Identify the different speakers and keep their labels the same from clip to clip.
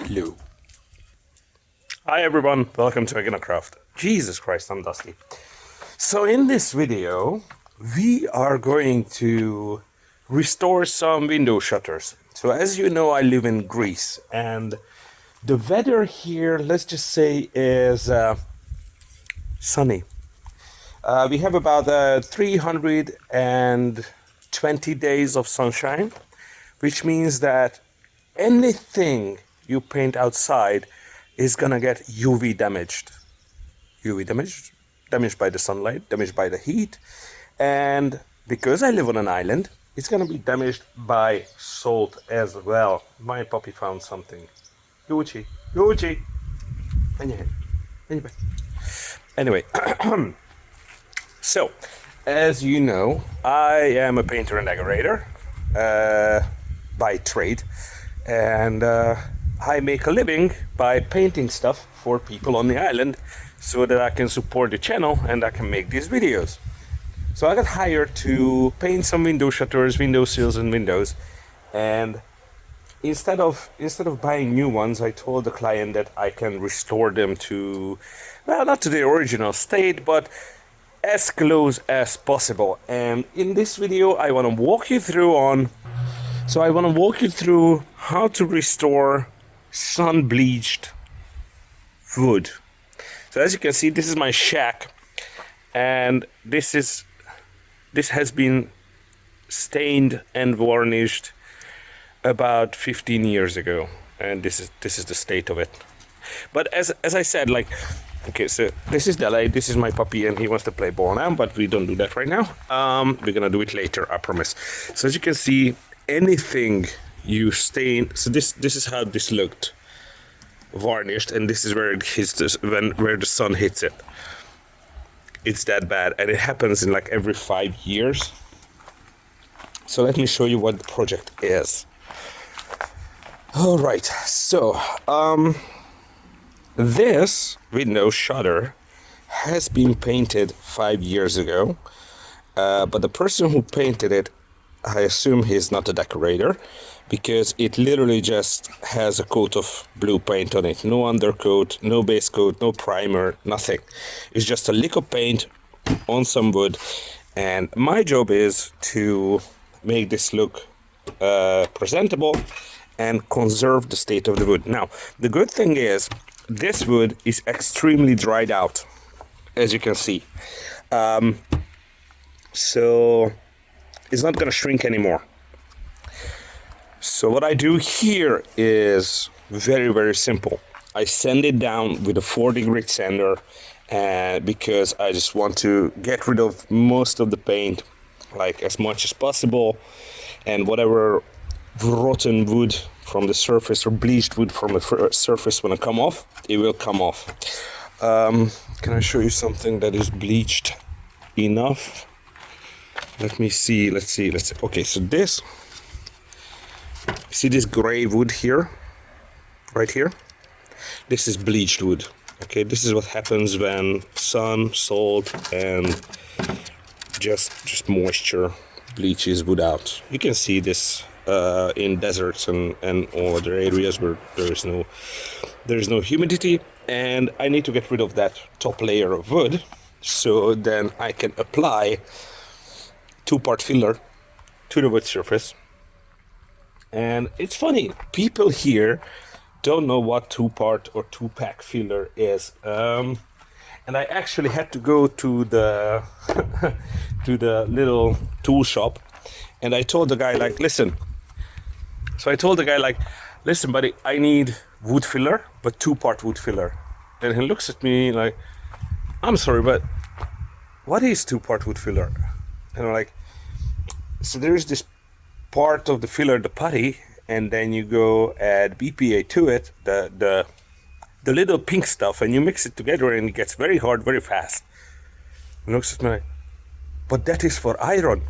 Speaker 1: Hello. Hi everyone, welcome to AeginaCraft. Jesus Christ, I'm dusty. So in this video, we are going to restore some window shutters. So as you know, I live in Greece, and the weather here, let's just say, is sunny. We have about 320 days of sunshine, which means that anything you paint outside is gonna get UV damaged. Damaged by the sunlight, damaged by the heat. And because I live on an island, it's gonna be damaged by salt as well. My puppy found something. Yuchi. Anyway, so, as you know, I am a painter and decorator by trade. And I make a living by painting stuff for people on the island so that I can support the channel and I can make these videos. So I got hired to paint some window shutters, window sills and windows, and instead of buying new ones, I told the client that I can restore them to, well, not to the original state, but as close as possible. And in this video I want to walk you through how to restore sun-bleached wood. So as you can see, this is my shack, and this has been stained and varnished about 15 years ago, and this is the state of it. But as I said, like, okay, so this is Dele, this is my puppy, and he wants to play ball now, but we don't do that right now. We're gonna do it later, I promise. So as you can see, anything you stain, so this is how this looked, varnished, and this is where it hits where the sun hits it. It's that bad, and it happens in like every 5 years. So let me show you what the project is. All right, so this window shutter has been painted 5 years ago, but the person who painted it, I assume he's not a decorator, because it literally just has a coat of blue paint on it. No undercoat, no base coat, no primer, nothing. It's just a lick of paint on some wood, and my job is to make this look presentable and conserve the state of the wood. Now, the good thing is, this wood is extremely dried out, as you can see. So it's not going to shrink anymore. So what I do here is very, very simple. I sand it down with a 4-degree sander, because I just want to get rid of most of the paint, like as much as possible, and whatever rotten wood from the surface or bleached wood from the surface want to come off, it will come off. Can I show you something that is bleached enough? Let me see, let's see. Okay, so this, see this gray wood here, right here? This is bleached wood. Okay, this is what happens when sun, salt, and just moisture bleaches wood out. You can see this in deserts and all other areas where there is no humidity, and I need to get rid of that top layer of wood, so then I can apply 2-part filler to the wood surface. And it's funny, people here don't know what 2-part or 2-pack filler is. And I actually had to go to the to the little tool shop, and I told the guy, like, listen. So I told the guy, like, listen, buddy, I need wood filler, but 2-part wood filler. And he looks at me like, I'm sorry, but what is 2-part wood filler? And I'm like, so there's this part of the filler, the putty, and then you go add BPA to it, the little pink stuff, and you mix it together, and it gets very hard very fast. And looks at me like, but that is for iron.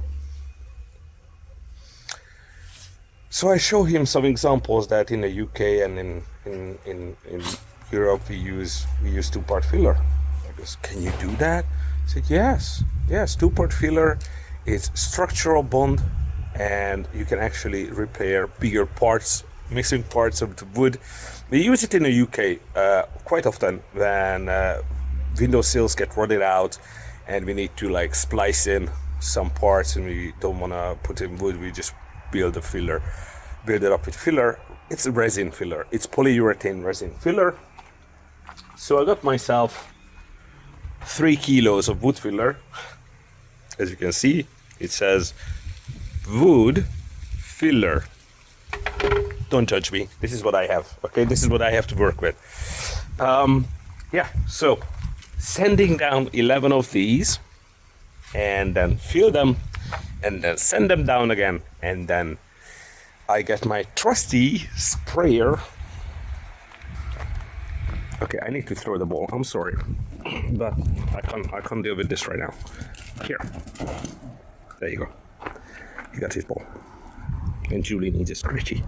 Speaker 1: So I show him some examples that in the UK and in Europe we use 2-part filler. I goes, can you do that? I said, yes, 2-part filler. It's structural bond, and you can actually repair bigger parts missing parts of the wood. We use it in the UK quite often when windowsills get rotted out and we need to like splice in some parts and we don't want to put in wood. We just build it up with filler. It's a resin filler. It's polyurethane resin filler. So I got myself 3 kilos of wood filler. As you can see, it says wood filler. Don't judge me. This is what I have. Okay, this is what I have to work with. Yeah, so sending down 11 of these and then fill them and then send them down again, and then I get my trusty sprayer. Okay, I need to throw the ball. I'm sorry, but I can't deal with this right now. Here, there you go. You got his ball, and Julie needs a scratchy.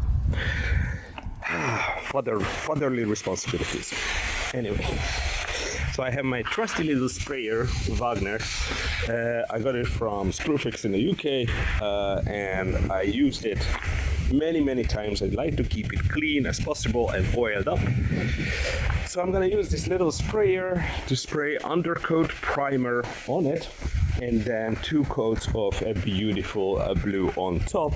Speaker 1: Fatherly responsibilities. Anyway, so I have my trusty little sprayer, Wagner. I got it from Screwfix in the UK, and I used it many times. I'd like to keep it clean as possible and oiled up. So I'm gonna use this little sprayer to spray undercoat primer on it, and then 2 coats of a beautiful blue on top.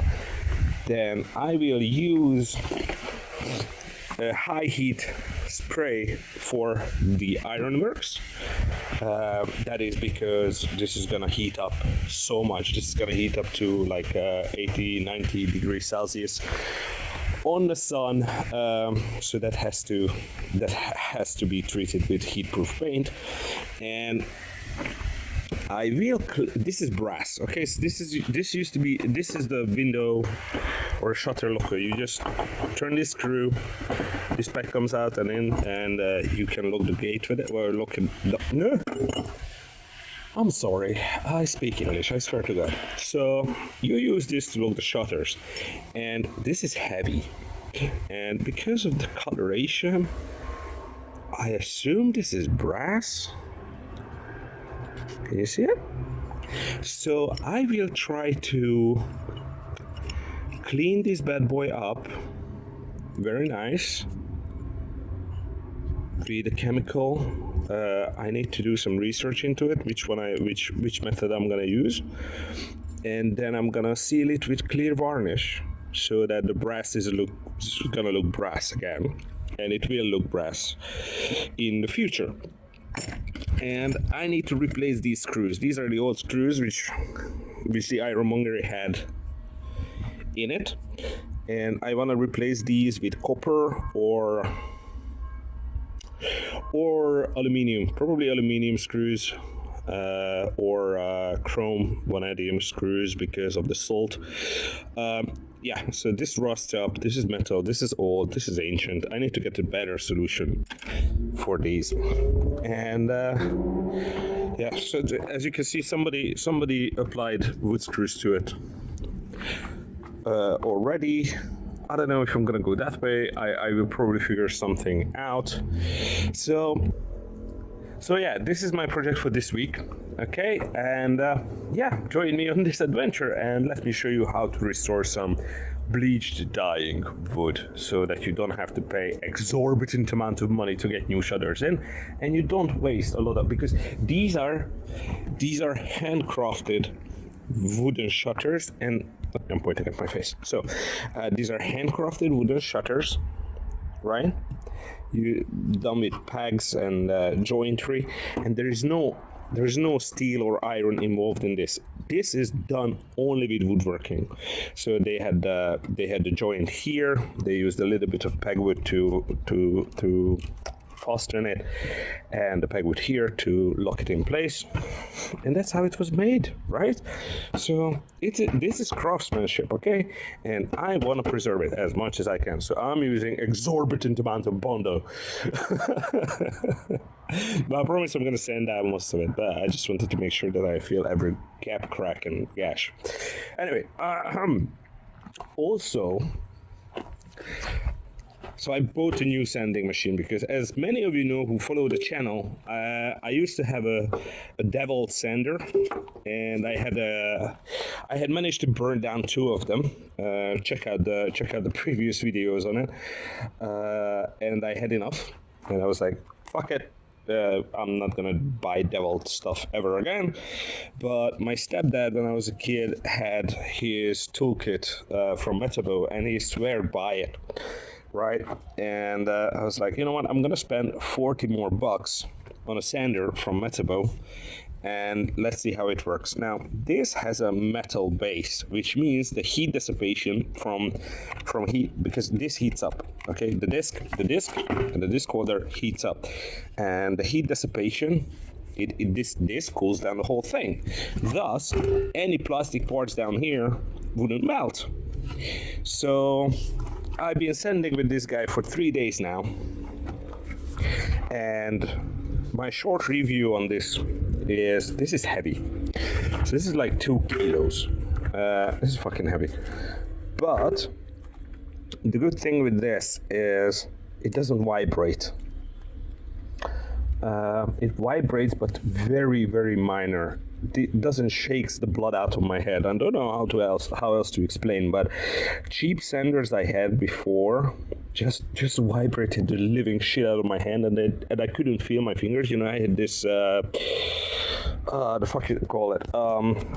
Speaker 1: Then I will use a high heat spray for the ironworks. That is because this is gonna heat up so much. This is gonna heat up to like 80-90 degrees Celsius on the sun. So that has to be treated with heat-proof paint. And I will. This is brass. Okay, so this is the window or shutter locker. You just turn this screw. This pipe comes out and in, and you can lock the gate with it. Or lock it. No. I'm sorry. I speak English. I swear to God. So you use this to lock the shutters, and this is heavy. And because of the coloration, I assume this is brass. Can you see it? So I will try to clean this bad boy up. Very nice. With the chemical. I need to do some research into it, which method I'm gonna use, and then I'm gonna seal it with clear varnish so that the brass is gonna look brass again, and it will look brass in the future. And I need to replace these screws. These are the old screws which the ironmonger had in it, and I want to replace these with copper or aluminium, probably aluminium screws, or chrome vanadium screws because of the salt. Yeah, so this rusts up. This is metal. This is old. This is ancient. I need to get a better solution for these. And yeah, so as you can see, somebody applied wood screws to it already. I don't know if I'm gonna go that way. I will probably figure something out. So yeah, this is my project for this week. Okay, and yeah, join me on this adventure and let me show you how to restore some bleached dying wood so that you don't have to pay exorbitant amount of money to get new shutters in, and you don't waste a lot of, because these are handcrafted wooden shutters, and I'm pointing at my face. So these are handcrafted wooden shutters, right? You done with pegs and jointry, and there is no steel or iron involved in this. This is done only with woodworking. So they had the joint here. They used a little bit of pegwood to fasten it, and the pegwood here to lock it in place, and that's how it was made, right? So this is craftsmanship, okay? And I want to preserve it as much as I can, so I'm using exorbitant amount of Bondo. But I promise I'm going to sand out most of it, but I just wanted to make sure that I feel every gap, crack, and gash. Anyway, also, So I bought a new sanding machine because, as many of you know who follow the channel, I used to have a Devil sander, and I had managed to burn down two of them. Check out the previous videos on it, and I had enough, and I was like, fuck it. I'm not gonna buy Devil stuff ever again. But my stepdad, when I was a kid, had his toolkit from Metabo, and he swear by it, right? And I was like, you know what? I'm gonna spend 40 more bucks on a sander from Metabo, and let's see how it works. Now, this has a metal base, which means the heat dissipation from heat, because this heats up. Okay, the disc, and the disc holder heats up, and the heat dissipation. This cools down the whole thing. Thus, any plastic parts down here wouldn't melt. So, I've been sanding with this guy for 3 days now, and my short review on this is heavy. So this is like 2 kilos. This is fucking heavy. But the good thing with this is it doesn't vibrate. It vibrates, but very, very minor. It doesn't shakes the blood out of my head. I don't know how else to explain, but cheap sanders I had before just vibrated the living shit out of my hand, and I couldn't feel my fingers. You know, I had this the fuck you call it?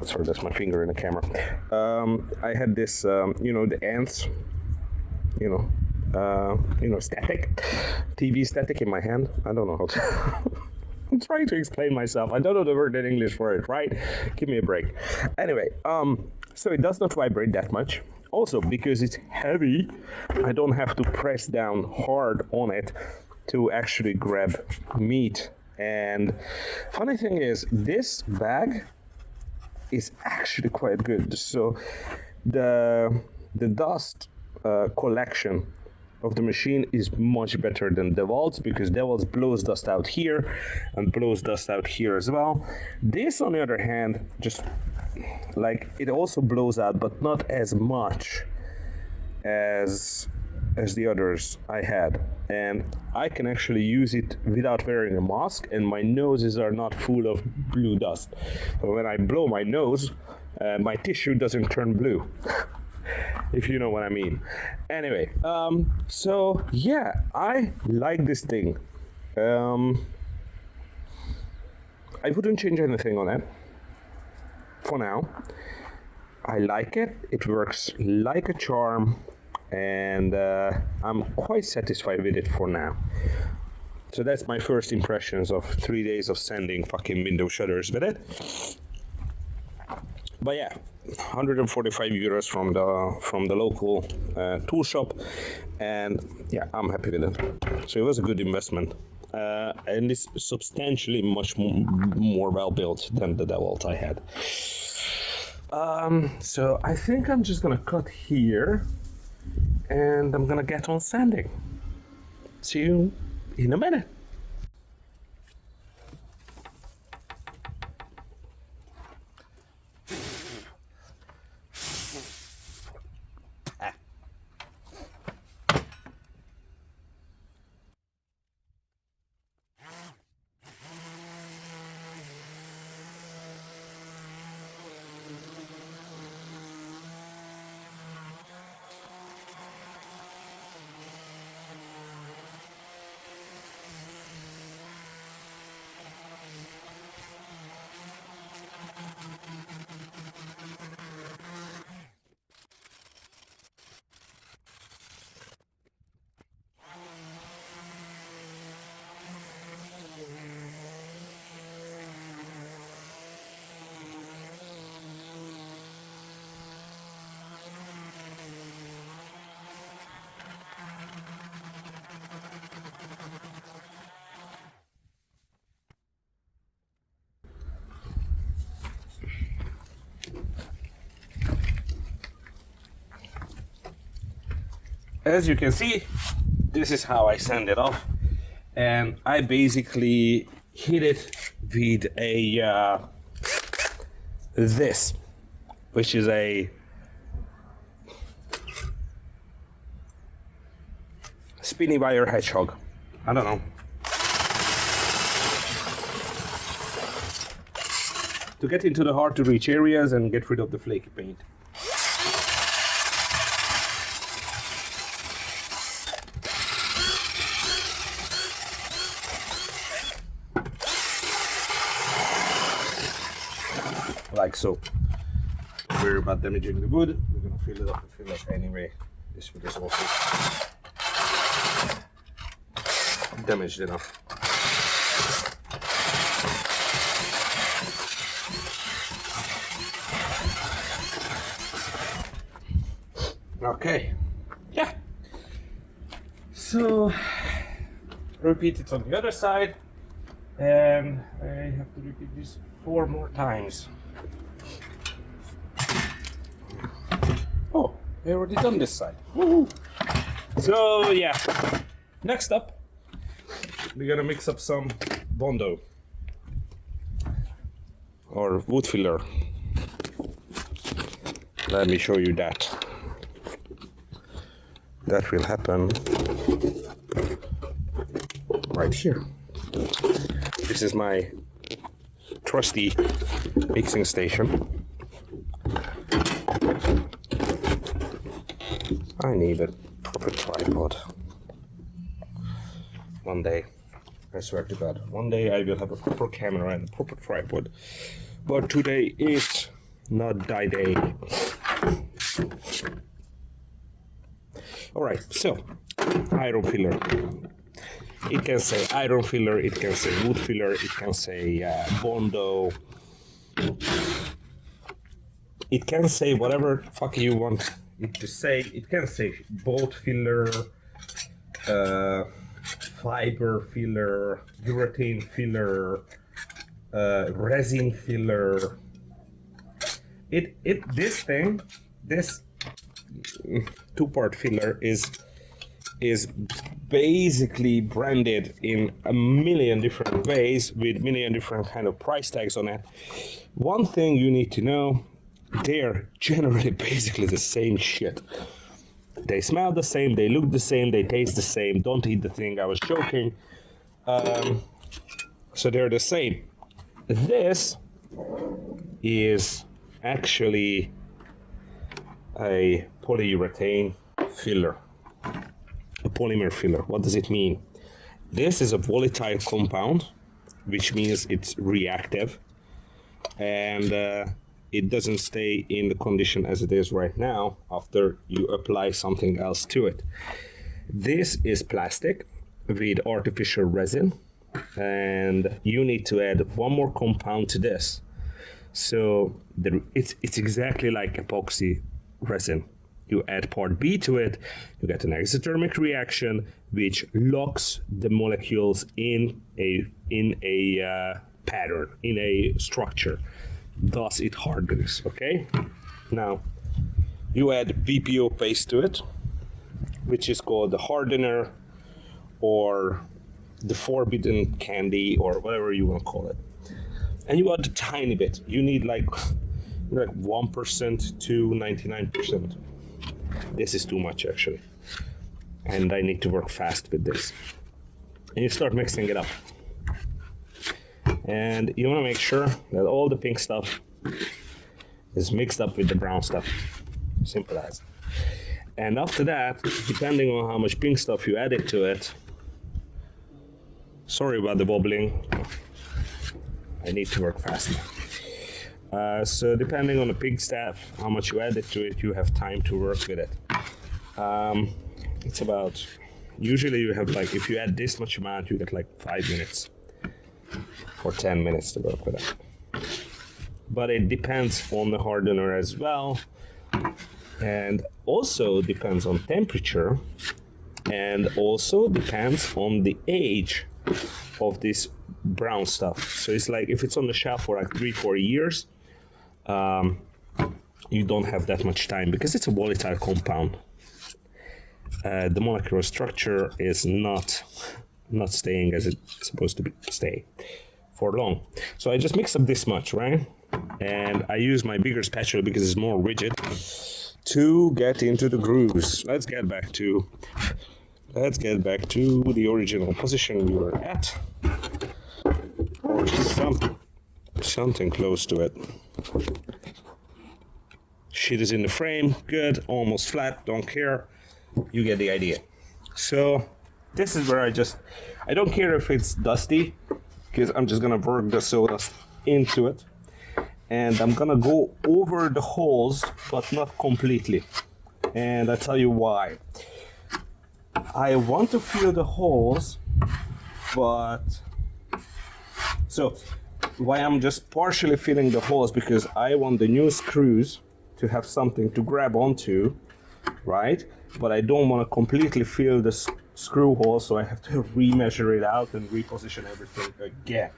Speaker 1: Sorry, that's my finger in the camera. I had this, the ants, static, TV static in my hand. I don't know how to. I'm trying to explain myself. I don't know the word in English for it, right? Give me a break. Anyway, so it does not vibrate that much. Also, because it's heavy, I don't have to press down hard on it to actually grab meat. And funny thing is, this bag is actually quite good. So the dust collection of the machine is much better than Devolt's, because Devolt's blows dust out here and blows dust out here as well. This, on the other hand, just like it also blows out, but not as much as the others I had, and I can actually use it without wearing a mask, and my noses are not full of blue dust. So when I blow my nose, my tissue doesn't turn blue. If you know what I mean. Anyway, so yeah, I like this thing. I wouldn't change anything on it for now. I like it. It works like a charm, and I'm quite satisfied with it for now. So that's my first impressions of 3 days of sanding fucking window shutters with it. But yeah, 145 euros from the local tool shop, and yeah, I'm happy with it. So it was a good investment, and it's substantially much more well built than the DeWalt I had. So I think I'm just gonna cut here, and I'm gonna get on sanding. See you in a minute. As you can see, this is how I sand it off, and I basically hit it with a this, which is a spinny wire hedgehog. I don't know. To get into the hard to reach areas and get rid of the flaky paint. Like so. Worry about damaging the wood. We're gonna fill it up and fill it up anyway. This wood is also damaged enough. Okay. Yeah. So repeat it on the other side, and I have to repeat this 4 more times. Oh, I already done this side. Woohoo! So yeah, next up, we're gonna mix up some Bondo or wood filler. Let me show you that. That will happen right here. This is my trusty mixing station. I need a proper tripod. One day, I swear to God, one day I will have a proper camera and a proper tripod. But today is not that day. Alright, so, iron filler. It can say iron filler, it can say wood filler, it can say Bondo. It can say whatever fuck you want it to say. It can say bolt filler, fiber filler, urethane filler, resin filler. This two-part filler is basically branded in a million different ways with million different kind of price tags on it. One thing you need to know, they're generally basically the same shit. They smell the same, they look the same, they taste the same. Don't eat the thing, I was joking. So they're the same. This is actually a polyurethane filler, a polymer filler. What does it mean? This is a volatile compound, which means it's reactive, and it doesn't stay in the condition as it is right now after you apply something else to it. This is plastic with artificial resin, and you need to add one more compound to this. So it's exactly like epoxy resin. You add part B to it, you get an exothermic reaction which locks the molecules in a pattern, in a structure. Thus it hardens, okay? Now, you add BPO paste to it, which is called the hardener or the forbidden candy or whatever you want to call it. And you add a tiny bit. You need like 1% to 99%. This is too much actually. And I need to work fast with this. And you start mixing it up. And you want to make sure that all the pink stuff is mixed up with the brown stuff. Simple as. And after that, depending on how much pink stuff you added to it, sorry about the wobbling, I need to work fast now. So depending on the pink stuff, how much you added to it, you have time to work with it. It's about, usually you have like, if you add this much amount, you get like 5 minutes or 10 minutes to work with it. But it depends on the hardener as well, and also depends on temperature, and also depends on the age of this brown stuff. So it's like if it's on the shelf for like 3-4 years, you don't have that much time because it's a volatile compound. The molecular structure is not staying as it's supposed to stay for long. So I just mix up this much, right? And I use my bigger spatula because it's more rigid to get into the grooves. Let's get back to let's get back to the original position we were at, or something close to it. Shit is in the frame, good, almost flat, don't care. You get the idea. So this is where I don't care if it's dusty, because I'm just gonna work the sawdust into it. And I'm gonna go over the holes, but not completely. And I tell you why. I want to fill the holes, but so why I'm just partially filling the holes, because I want the new screws to have something to grab onto, right? But I don't want to completely fill the screw hole, so I have to remeasure it out and reposition everything again.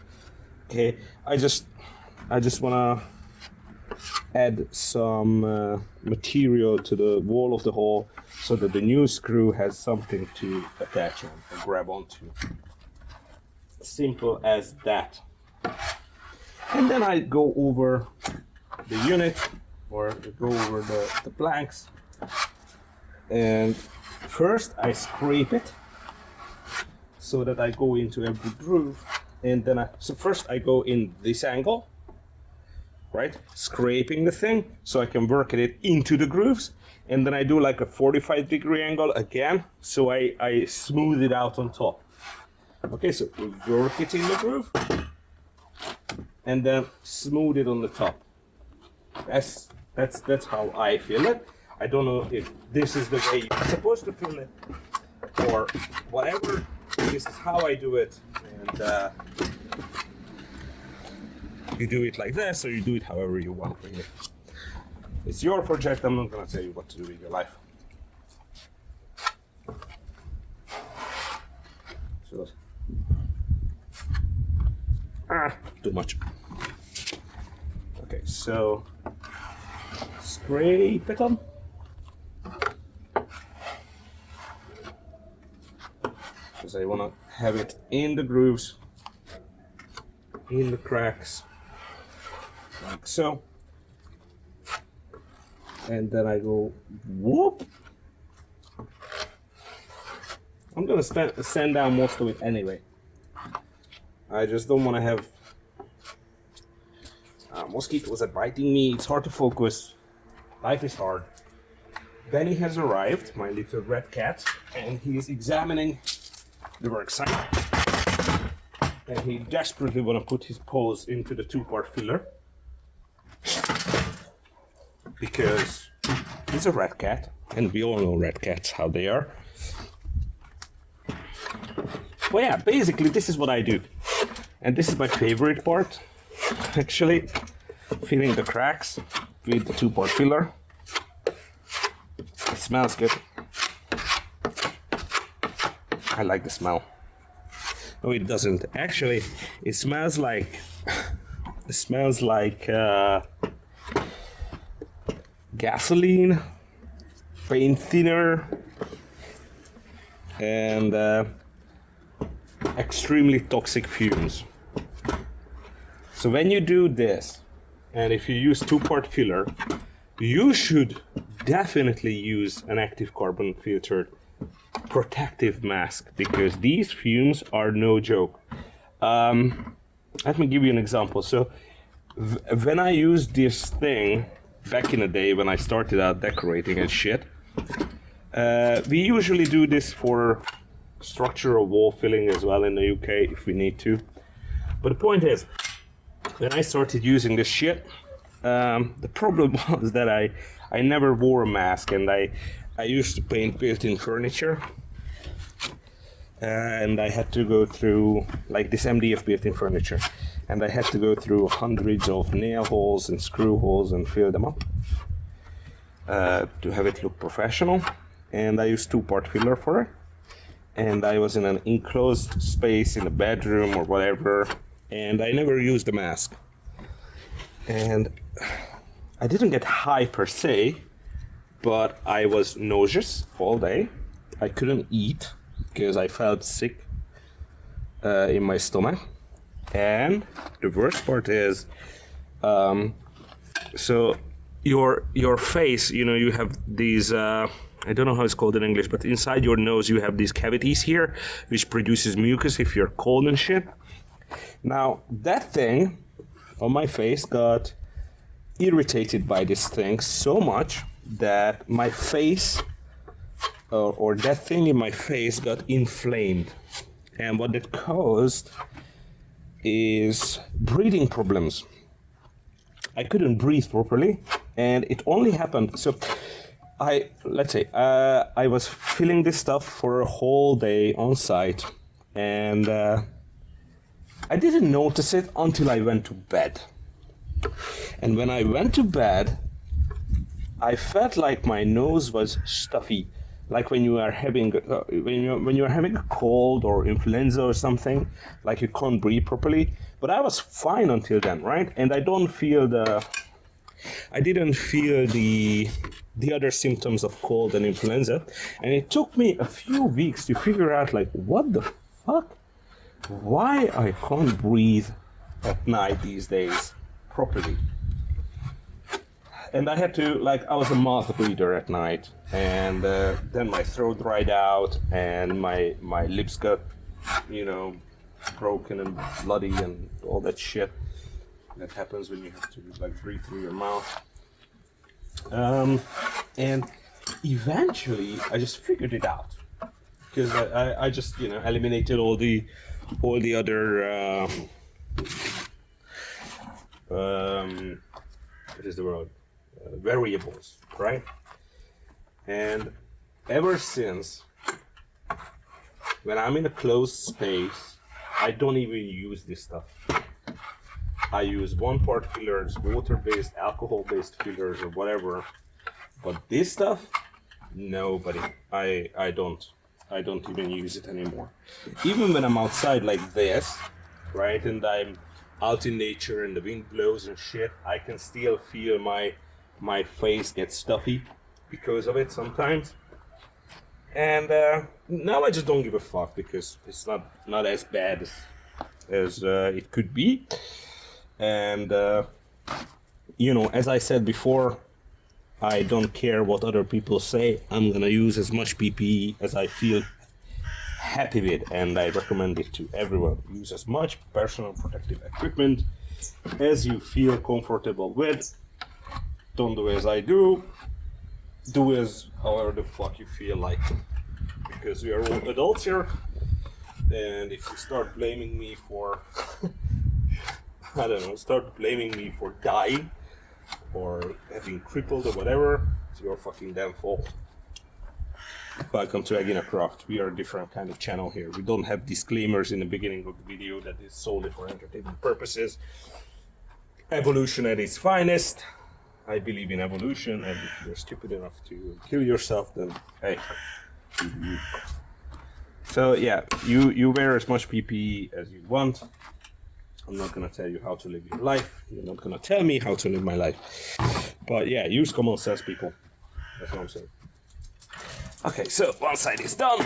Speaker 1: Okay, I just want to add some material to the wall of the hole so that the new screw has something to attach on and grab onto. Simple as that. And then I go over the unit, or go over the planks, and first I scrape it so that I go into every groove, and then so first I go in this angle, right, scraping the thing so I can work it into the grooves, and then I do like a 45-degree angle again, so I smooth it out on top. Okay, so we work it in the groove and then smooth it on the top. That's how I feel it. I don't know if this is the way you're supposed to feel it or whatever. This is how I do it, and you do it like this, or you do it however you want, really. It's your project. I'm not gonna tell you what to do with your life. So, too much. Okay, so scrape it on. Because I want to have it in the grooves, in the cracks, like so. And then I go whoop. I'm gonna sand down most of it anyway. I just don't want to have mosquitoes are biting me. It's hard to focus. Life is hard. Benny has arrived, my little red cat, and he is examining the work site. And he desperately want to put his paws into the two-part filler, because he's a red cat, and we all know red cats, how they are. Well, yeah, basically this is what I do. And this is my favorite part, actually, filling the cracks with the two-part filler. It smells good. I like the smell. No, it doesn't. Actually, it smells like gasoline, paint thinner, and extremely toxic fumes. So when you do this, and if you use two-part filler, you should definitely use an active carbon filtered protective mask, because these fumes are no joke. Let me give you an example. So when I used this thing back in the day when I started out decorating and shit, we usually do this for structural wall filling as well in the UK if we need to. But the point is, when I started using this shit, the problem was that I never wore a mask, and I used to paint built-in furniture, and I had to go through like this MDF built-in furniture, and I had to go through hundreds of nail holes and screw holes and fill them up to have it look professional. And I used two-part filler for it, and I was in an enclosed space in a bedroom or whatever, and I never used a mask. And I didn't get high per se, but I was nauseous all day. I couldn't eat because I felt sick in my stomach. And the worst part is, so your face, you know, you have these I don't know how it's called in English, but inside your nose you have these cavities here, which produces mucus if you're cold and shit. Now, that thing on my face got irritated by this thing so much that my face, or that thing in my face got inflamed. And what it caused is breathing problems. I couldn't breathe properly, and it only happened, so I was feeling this stuff for a whole day on site, and I didn't notice it until I went to bed. And when I went to bed, I felt like my nose was stuffy, like when you are having when you are having a cold or influenza or something, like you can't breathe properly. But I was fine until then, right? And I didn't feel the other symptoms of cold and influenza. And it took me a few weeks to figure out, like, what the fuck? Why I can't breathe at night these days properly. And I had to, like, I was a mouth breather at night, and then my throat dried out, and my lips got, broken and bloody and all that shit that happens when you have to, like, breathe through your mouth. And eventually, I just figured it out, because I just, eliminated all the other, what is the word? Variables, right? And ever since, when I'm in a closed space, I don't even use this stuff. I use one-part fillers, water-based, alcohol-based fillers, or whatever. But this stuff, nobody. I don't even use it anymore. Even when I'm outside like this, right, and I'm out in nature and the wind blows and shit, I can still feel my face get stuffy because of it sometimes. And now I just don't give a fuck, because it's not as bad as it could be. And as I said before, I don't care what other people say. I'm gonna use as much PPE as I feel happy with, and I recommend it to everyone. Use as much personal protective equipment as you feel comfortable with. Don't do as I do. Do as however the fuck you feel like. Because we are all adults here, and if you start blaming me for start blaming me for dying or having crippled or whatever, it's your fucking damn fault. Welcome to AeginaCraft. We are a different kind of channel here. We don't have disclaimers in the beginning of the video that is solely for entertainment purposes. Evolution at its finest. I believe in evolution, and if you're stupid enough to kill yourself, then hey, you. So yeah, you wear as much PPE as you want. I'm not gonna tell you how to live your life. You're not gonna tell me how to live my life. But yeah, use common sense, people. That's what I'm saying. Okay, so one side is done.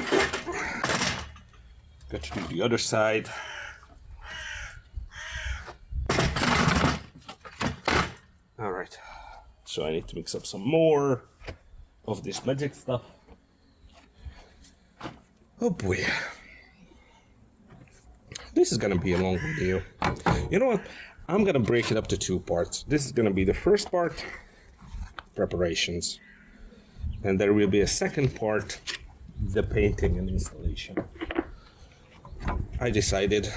Speaker 1: Got to do the other side. All right. So I need to mix up some more of this magic stuff. Oh boy. This is gonna be a long video. You know what? I'm gonna break it up to two parts. This is gonna be the first part, preparations. And there will be a second part, the painting and installation. I decided,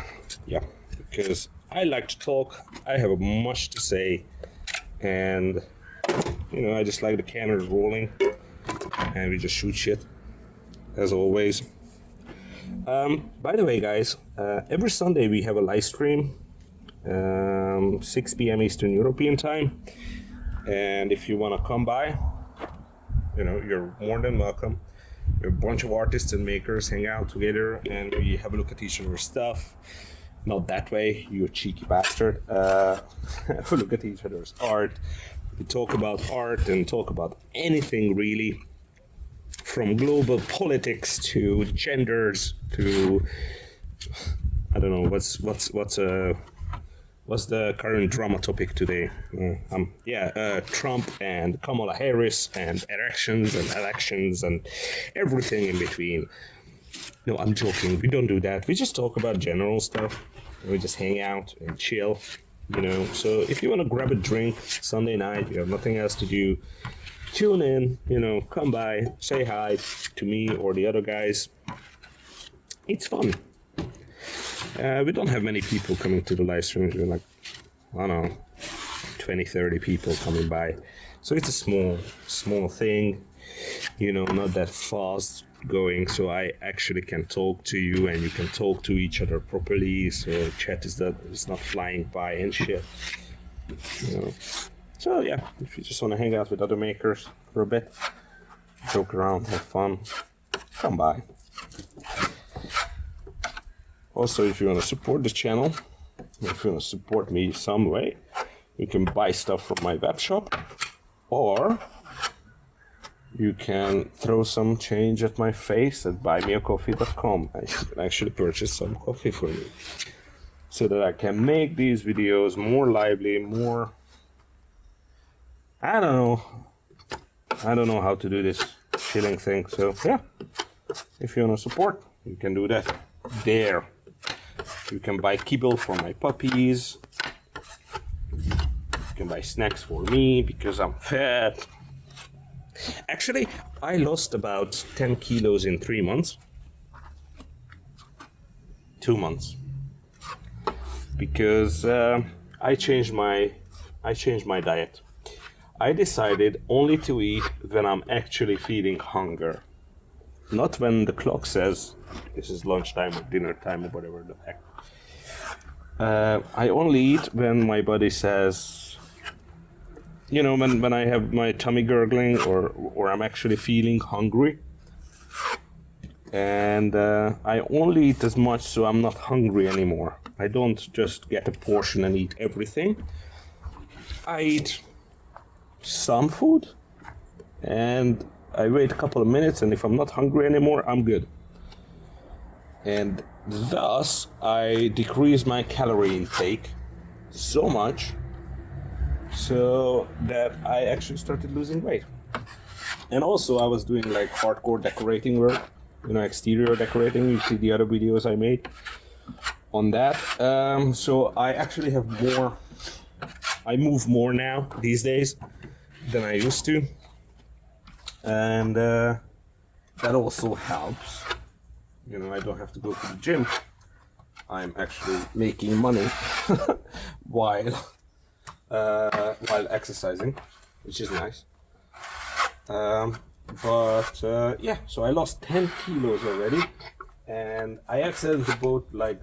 Speaker 1: because I like to talk, I have much to say, and I just like the camera rolling, and we just shoot shit, as always. By the way, guys, every Sunday we have a live stream, 6 p.m. Eastern European time, and if you want to come by, you're more than welcome. We're a bunch of artists and makers hang out together, and we have a look at each other's stuff. Not that way, you cheeky bastard. Have a look at each other's art. We talk about art and talk about anything really, from global politics to genders to I don't know what's What's the current drama topic today? Trump and Kamala Harris and elections and everything in between. No, I'm joking. We don't do that. We just talk about general stuff. We just hang out and chill, you know. So if you want to grab a drink Sunday night, you have nothing else to do, tune in, you know, come by, say hi to me or the other guys. It's fun. We don't have many people coming to the live streams. We're like, I don't know, 20, 30 people coming by. So it's a small thing, you know, not that fast going. So I actually can talk to you and you can talk to each other properly. So chat is not flying by and shit, you know. So yeah, if you just want to hang out with other makers for a bit, joke around, have fun, come by. Also, if you want to support the channel, if you want to support me some way, you can buy stuff from my web shop, or you can throw some change at my face at buymeacoffee.com and you can actually purchase some coffee for me, so that I can make these videos more lively, more... I don't know how to do this chilling thing, so yeah, if you want to support, you can do that there. You can buy kibble for my puppies. You can buy snacks for me because I'm fat. Actually, I lost about 10 kilos in 3 months. 2 months. Because I changed my diet. I decided only to eat when I'm actually feeling hunger. Not when the clock says this is lunchtime or dinner time or whatever the heck. I only eat when my body says, you know, when I have my tummy gurgling or I'm actually feeling hungry. And I only eat as much so I'm not hungry anymore. I don't just get a portion and eat everything. I eat some food and I wait a couple of minutes, and if I'm not hungry anymore, I'm good. And thus, I decrease my calorie intake so much so that I actually started losing weight. And also, I was doing like hardcore decorating work, you know, exterior decorating. You see the other videos I made on that. So I actually have more, I move more now these days than I used to. And that also helps. You know, I don't have to go to the gym. I'm actually making money while exercising, which is nice. Yeah, so I lost 10 kilos already, and I accidentally bought like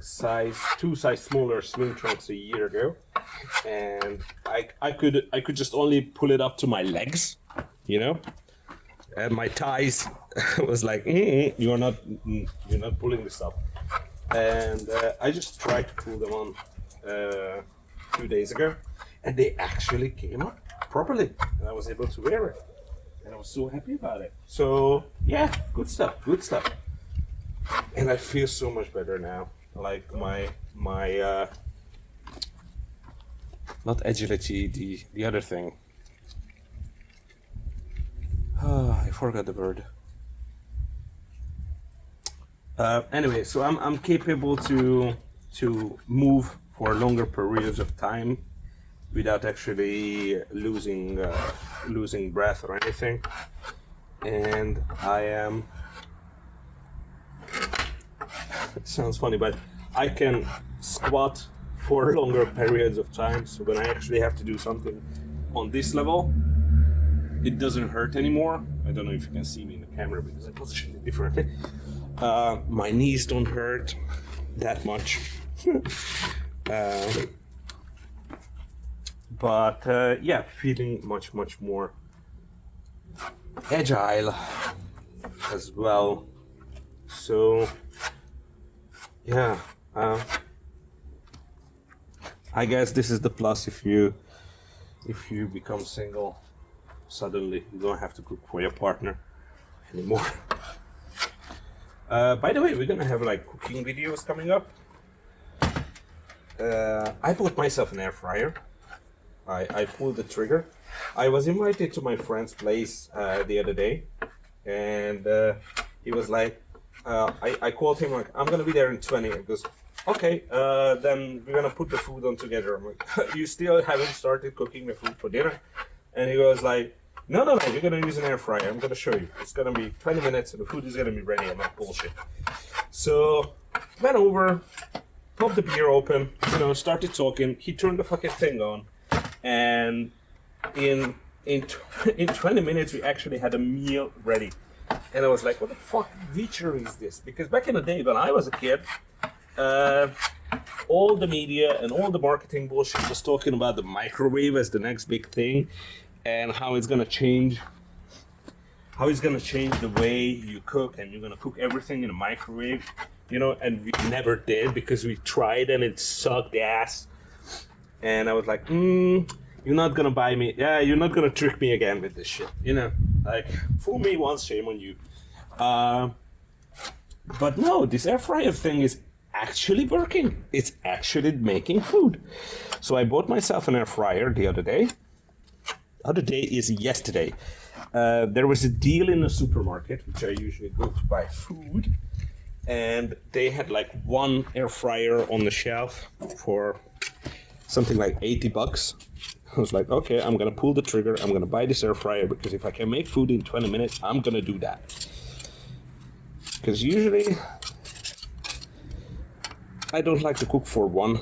Speaker 1: two size smaller swim trunks a year ago, and I could just only pull it up to my legs, you know. And my thighs was like, you're not pulling this up. And I just tried to pull them on 2 days ago, and they actually came up properly, and I was able to wear it, and I was so happy about it. So yeah, good stuff. And I feel so much better now. Like my not agility, the other thing. I forgot the word. Anyway, so I'm capable to move for longer periods of time without actually losing breath or anything. And I am. It sounds funny, but I can squat for longer periods of time. So when I actually have to do something on this level, it doesn't hurt anymore. I don't know if you can see me in the camera because I position it differently. My knees don't hurt that much. Yeah, feeling much more agile as well. So yeah, I guess this is the plus if you become single. Suddenly you don't have to cook for your partner anymore. By the way, we're gonna have like cooking videos coming up. I bought myself an air fryer. I pulled the trigger. I was invited to my friend's place the other day, and he was like, I called him like, I'm gonna be there in 20. He goes, okay, then we're gonna put the food on together. I'm like, you still haven't started cooking the food for dinner? And he goes like, no, you're gonna use an air fryer. I'm gonna show you. It's gonna be 20 minutes and the food is gonna be ready. I'm like, bullshit. So went over, popped the beer open, started talking. He turned the fucking thing on, and in 20 minutes we actually had a meal ready. And I was like, what the fuck feature is this? Because back in the day when I was a kid, all the media and all the marketing bullshit was talking about the microwave as the next big thing, and how it's gonna change the way you cook, and you're gonna cook everything in a microwave, and we never did because we tried and it sucked ass. And I was like, you're not gonna buy me. Yeah, you're not gonna trick me again with this shit. Like, fool me once, shame on you. But no, this air fryer thing is actually working. It's actually making food. So I bought myself an air fryer the other day. The other day is yesterday. There was a deal in the supermarket, which I usually go to buy food, and they had like one air fryer on the shelf for something like $80. I was like, okay, I'm gonna pull the trigger. I'm gonna buy this air fryer because if I can make food in 20 minutes, I'm gonna do that. Because usually I don't like to cook for one.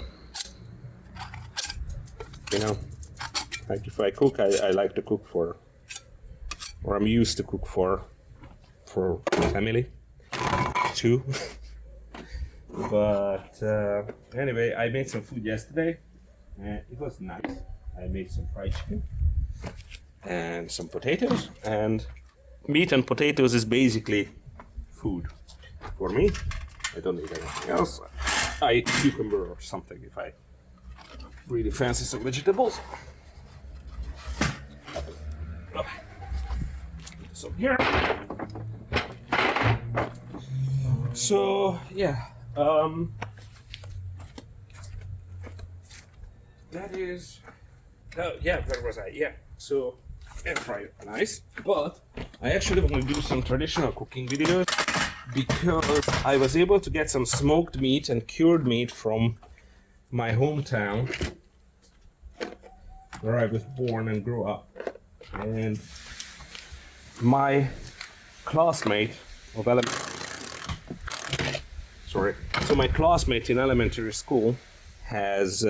Speaker 1: Like if I cook, I like to cook for, or I'm used to cook for family, too. But anyway, I made some food yesterday, and it was nice. I made some fried chicken and some potatoes, and meat and potatoes is basically food for me. I don't need anything else. I eat cucumber or something if I really fancy some vegetables. So here. So yeah, that is. Oh yeah, where was I? Yeah. So air fryer, nice. But I actually want to do some traditional cooking videos because I was able to get some smoked meat and cured meat from my hometown, where I was born and grew up. And my classmate of my classmate in elementary school has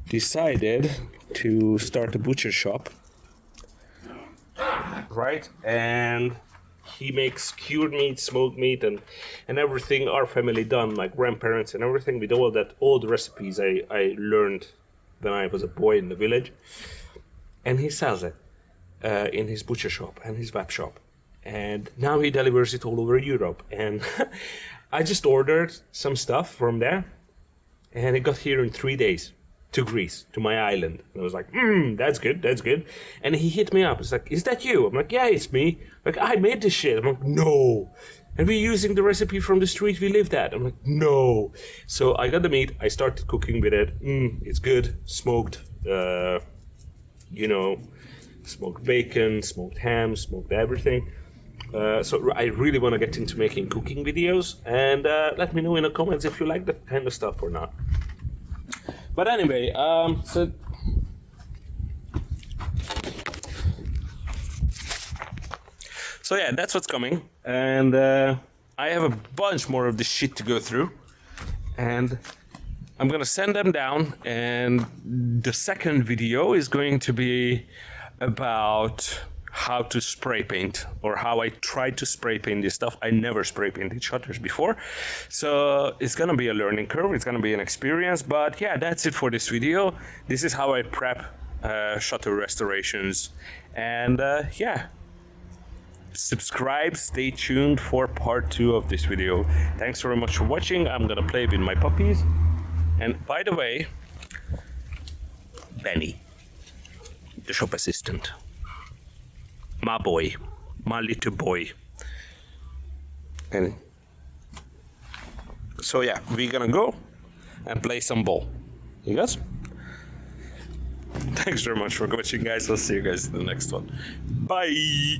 Speaker 1: decided to start a butcher shop, right? And he makes cured meat, smoked meat, and everything our family done, my grandparents and everything, with all the recipes I learned when I was a boy in the village. And he sells it in his butcher shop and his web shop. And now he delivers it all over Europe. And I just ordered some stuff from there, and it got here in 3 days to Greece, to my island. And I was like, that's good. And he hit me up. He's like, is that you? I'm like, yeah, it's me. Like, I made this shit. I'm like, no. And we're using the recipe from the street we lived at. I'm like, no. So I got the meat. I started cooking with it. It's good. Smoked, smoked bacon, smoked ham, smoked everything. So I really want to get into making cooking videos, and let me know in the comments if you like that kind of stuff or not. But anyway, so yeah, that's what's coming, and I have a bunch more of this shit to go through, and I'm gonna send them down, and the second video is going to be about how to spray paint, or how I tried to spray paint this stuff. I never spray painted shutters before, so it's gonna be a learning curve, it's gonna be an experience. But yeah, that's it for this video. This is how I prep shutter restorations, and yeah, subscribe, stay tuned for part 2 of this video. Thanks very much for watching. I'm gonna play with my puppies, and by the way, Benny, the shop assistant, my boy, my little boy. And so yeah, we're gonna go and play some ball. You guys? Thanks very much for watching, guys. I'll see you guys in the next one. Bye!